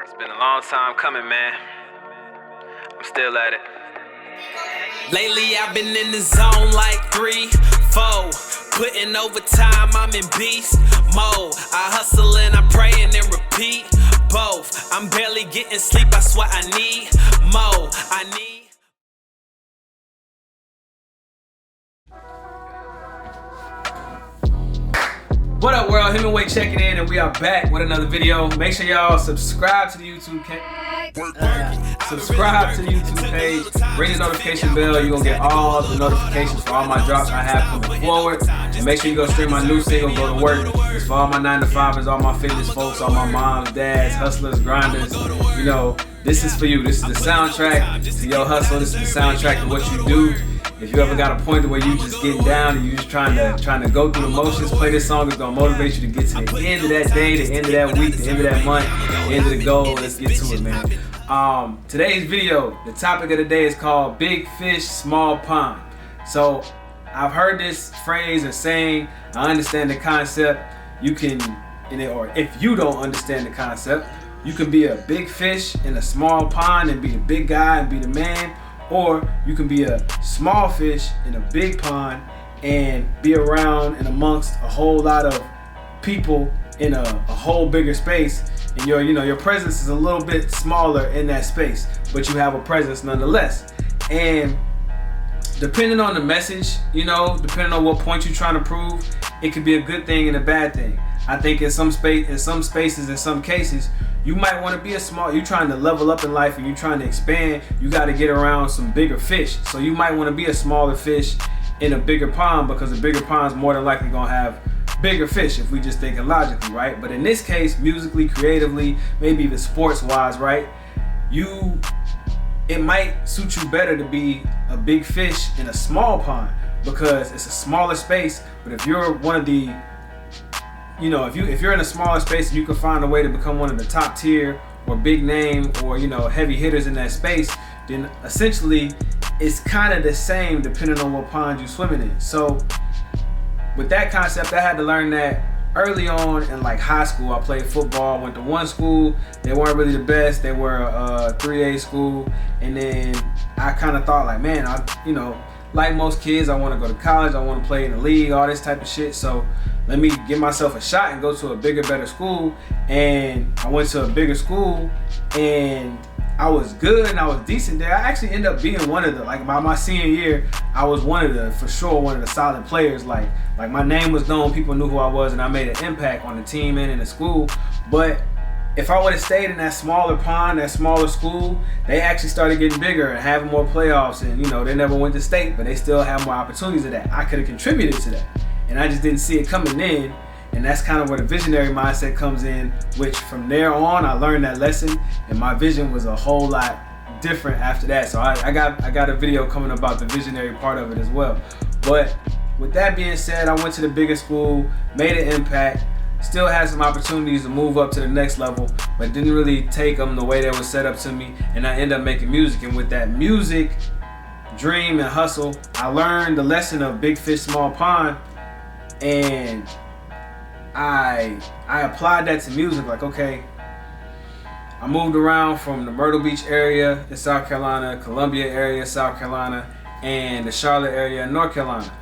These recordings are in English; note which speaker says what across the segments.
Speaker 1: It's been a long time coming, man. I'm still at it.
Speaker 2: Lately I've been in the zone like 3, 4. Putting overtime, I'm in beast mode. I hustle and I pray and then repeat both. I'm barely getting sleep, I swear I need more.
Speaker 1: What up, world? Hemingway checking in, and we are back with another video. Make sure y'all subscribe to the YouTube page. Ring the notification bell. You're gonna get all the notifications for all my drops I have coming forward. And make sure you go stream my new single, Go to Work. It's for all my 9-to-5ers, all my fitness folks, all my moms, dads, hustlers, grinders. You know, this is for you. This is the soundtrack to your hustle. This is the soundtrack to what you do. If you ever got a point where you just getting down and you just trying to go through the motions, play this song. It's gonna motivate you to get to the end of that day, the end of that week, the end of that month, the end of the goal. Let's get to it, man. Today's video, the topic of the day is called Big Fish, Small Pond. So I've heard this phrase or saying, I understand the concept. You can, or if you don't understand the concept, you can be a big fish in a small pond and be the big guy and be the man. Or you can be a small fish in a big pond and be around and amongst a whole lot of people in a whole bigger space. And your presence is a little bit smaller in that space, but you have a presence nonetheless. And depending on the message, depending on what point you're trying to prove, it could be a good thing and a bad thing. I think in some spaces, in some cases, you might want to be you're trying to level up in life and you're trying to expand, you got to get around some bigger fish. So you might want to be a smaller fish in a bigger pond, because a bigger pond is more than likely going to have bigger fish if we just thinking logically, right? But in this case, musically, creatively, maybe even sports-wise, right? It might suit you better to be a big fish in a small pond because it's a smaller space. But if you're one of the if you're in a smaller space and you can find a way to become one of the top tier or big name or heavy hitters in that space, then essentially it's kind of the same depending on what pond you're swimming in. So with that concept, I had to learn that early on in like high school. I played football, went to one school. They weren't really the best. They were a 3A school, and then I kind of thought like, man, like most kids, I want to go to college. I want to play in the league, all this type of shit. So let me give myself a shot and go to a bigger, better school. And I went to a bigger school and I was good and I was decent there. I actually ended up being one of the, by my senior year, I was one of the solid players. Like my name was known, people knew who I was, and I made an impact on the team and in the school. But if I would have stayed in that smaller pond, that smaller school, they actually started getting bigger and having more playoffs. And they never went to state, but they still have more opportunities of that. I could have contributed to that. And I just didn't see it coming in. And that's kind of where the visionary mindset comes in, which from there on, I learned that lesson. And my vision was a whole lot different after that. So I got a video coming about the visionary part of it as well. But with that being said, I went to the bigger school, made an impact, still had some opportunities to move up to the next level, but didn't really take them the way they were set up to me. And I ended up making music. And with that music dream and hustle, I learned the lesson of big fish, small pond. And I applied that to music. Like, okay, I moved around from the Myrtle Beach area in South Carolina, Columbia area, South Carolina, and the Charlotte area in North Carolina.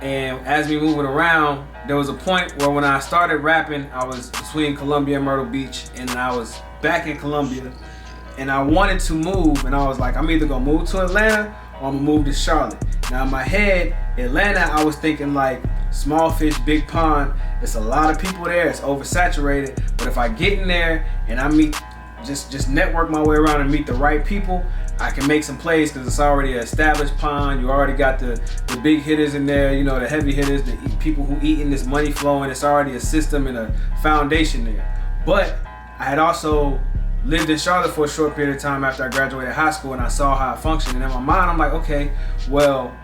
Speaker 1: And as me moving around, there was a point where when I started rapping, I was between Columbia and Myrtle Beach, and then I was back in Columbia, and I wanted to move, and I was like, I'm either gonna move to Atlanta or I'm gonna move to Charlotte. Now in my head, Atlanta, I was thinking like small fish, big pond. It's a lot of people there. It's oversaturated. But if I get in there and I meet, just network my way around and meet the right people, I can make some plays because it's already an established pond. You already got the big hitters in there, the heavy hitters, the people who eating this money flowing. It's already a system and a foundation there. But I had also lived in Charlotte for a short period of time after I graduated high school, and I saw how it functioned. And in my mind, I'm like, okay, well,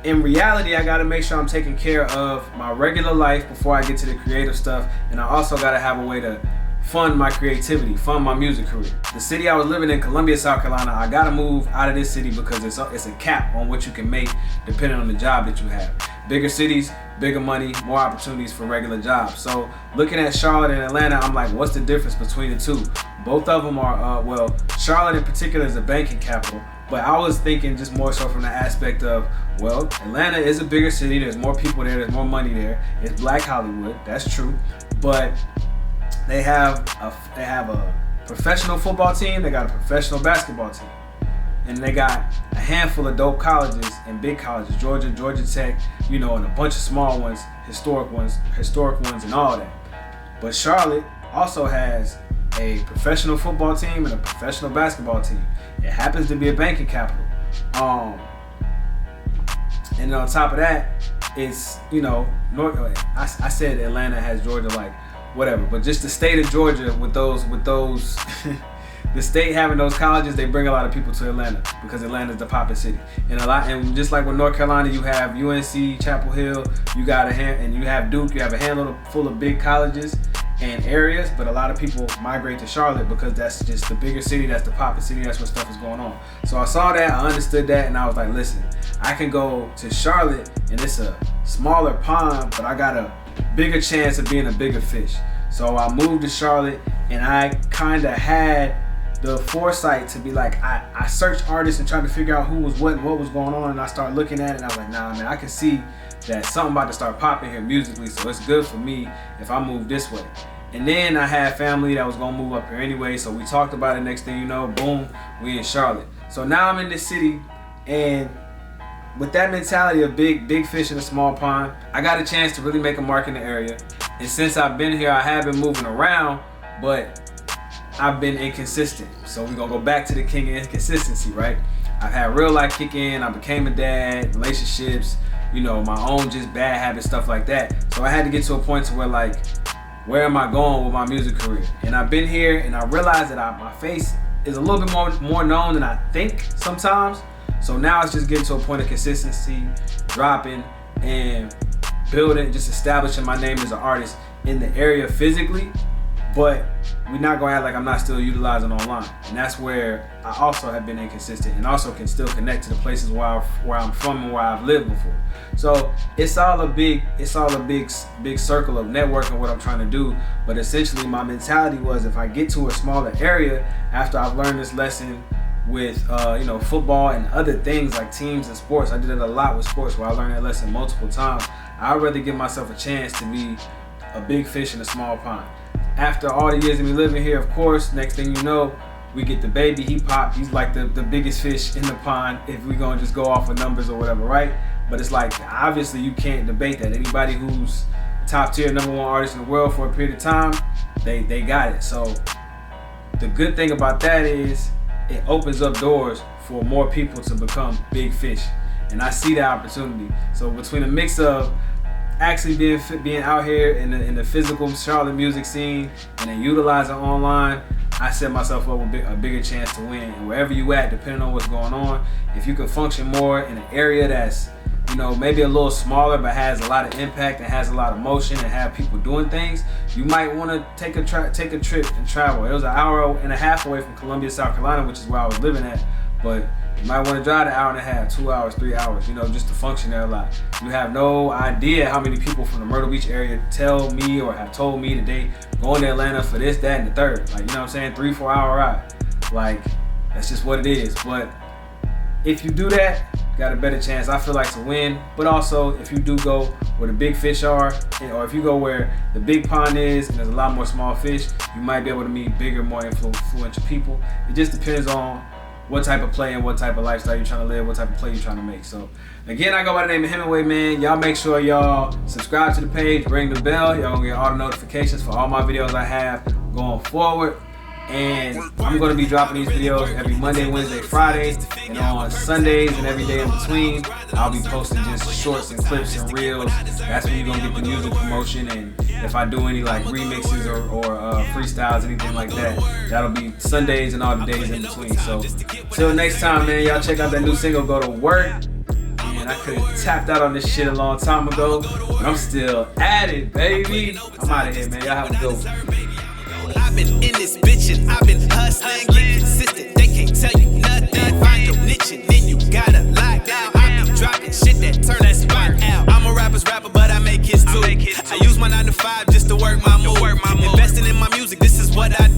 Speaker 1: in reality, I gotta make sure I'm taking care of my regular life before I get to the creative stuff. And I also gotta have a way to fund my creativity, fund my music career. The city I was living in, Columbia, South Carolina, I gotta move out of this city because it's a cap on what you can make depending on the job that you have. Bigger cities, bigger money, more opportunities for regular jobs. So looking at Charlotte and Atlanta, I'm like, what's the difference between the two? Both of them are, well, Charlotte in particular is a banking capital, but I was thinking just more so from the aspect of, well, Atlanta is a bigger city, there's more people there, there's more money there, it's Black Hollywood, that's true, but they have a professional football team, they got a professional basketball team, and they got a handful of dope colleges and big colleges, Georgia Tech, you know, and a bunch of small ones, historic ones, and all that. But Charlotte also has a professional football team and a professional basketball team. It happens to be a banking capital. And on top of that, it's, you know, I said Atlanta has Georgia, like, whatever, but just the state of Georgia with those the state having those colleges, they bring a lot of people to Atlanta because Atlanta's the poppin' city. And just like with North Carolina, you have UNC, Chapel Hill, you have Duke, you have a handful full of big colleges and areas, but a lot of people migrate to Charlotte because that's just the bigger city, that's the poppin' city, that's where stuff is going on. So I saw that, I understood that, and I was like, listen, I can go to Charlotte and it's a smaller pond, but I got a bigger chance of being a bigger fish. So I moved to Charlotte, and I kind of had the foresight to be like, I searched artists and tried to figure out who was what and what was going on, and I started looking at it, and I was like, nah, man, I can see that something about to start popping here musically, so it's good for me if I move this way. And then I had family that was gonna move up here anyway, so we talked about it. Next thing you know, boom, we in Charlotte. So now I'm in this city, and with that mentality of big fish in a small pond, I got a chance to really make a mark in the area. And since I've been here, I have been moving around, but I've been inconsistent. So we're gonna go back to the king of inconsistency, right? I've had real life kick in, I became a dad, relationships, you know, my own just bad habits, stuff like that. So I had to get to a point to where, like, where am I going with my music career? And I've been here, and I realized that my face is a little bit more known than I think sometimes. So now it's just getting to a point of consistency, dropping and building, just establishing my name as an artist in the area physically, but we're not gonna act like I'm not still utilizing online. And that's where I also have been inconsistent and also can still connect to the places where I'm from and where I've lived before. So it's all a big circle of networking, what I'm trying to do. But essentially my mentality was, if I get to a smaller area after I've learned this lesson with you know, football and other things like teams and sports, I did it a lot with sports where I learned that lesson multiple times. I'd rather give myself a chance to be a big fish in a small pond. After all the years of me living here, of course, next thing you know, we get the baby, he popped, he's like the biggest fish in the pond if we're gonna just go off of numbers or whatever, right? But it's like, obviously you can't debate that. Anybody who's top tier, #1 artist in the world for a period of time, they got it. So the good thing about that is it opens up doors for more people to become big fish. And I see that opportunity. So between a mix of actually being out here in the physical Charlotte music scene and then utilizing online, I set myself up with a bigger chance to win. And wherever you at, depending on what's going on, if you can function more in an area that's, you know, maybe a little smaller but has a lot of impact and has a lot of motion and have people doing things, you might want to take a trip and travel. It was 1.5 hours away from Columbia, South Carolina, which is where I was living at, but you might want to drive 1.5 hours, 2 hours, 3 hours, you know, just to function there a lot. You have no idea how many people from the Myrtle Beach area tell me or have told me that they going to Atlanta for this, that, and the third. Like, you know what I'm saying? 3-4 hour ride. Like, that's just what it is. But if you do that, you got a better chance, I feel like, to win. But also, if you do go where the big fish are, or if you go where the big pond is and there's a lot more small fish, you might be able to meet bigger, more influential people. It just depends on what type of play and what type of lifestyle you're trying to live, what type of play you're trying to make. So again, I go by the name of Hemingway, man. Y'all make sure y'all subscribe to the page, ring the bell. Y'all gonna get all the notifications for all my videos I have going forward. And I'm gonna be dropping these videos every Monday, Wednesday, Friday, and on Sundays and every day in between. I'll be posting just shorts and clips and reels. That's when you're gonna get the music promotion, and if I do any like remixes or freestyles, anything like that, that'll be Sundays and all the days in between. So till next time, man, y'all check out that new single, Go to Work. Man, I could have tapped out on this shit a long time ago, but I'm still at it, baby. I'm out of here, man. Y'all have a good one.
Speaker 2: I've been in this bitch and I've been hustling, get consistent. They can't tell you nothing. Find your niche and then you gotta lock down. I be dropping shit that turn that spot out. I'm a rapper's rapper, but I make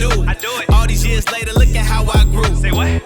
Speaker 2: do. All these years later, look at how I grew.
Speaker 3: Say what?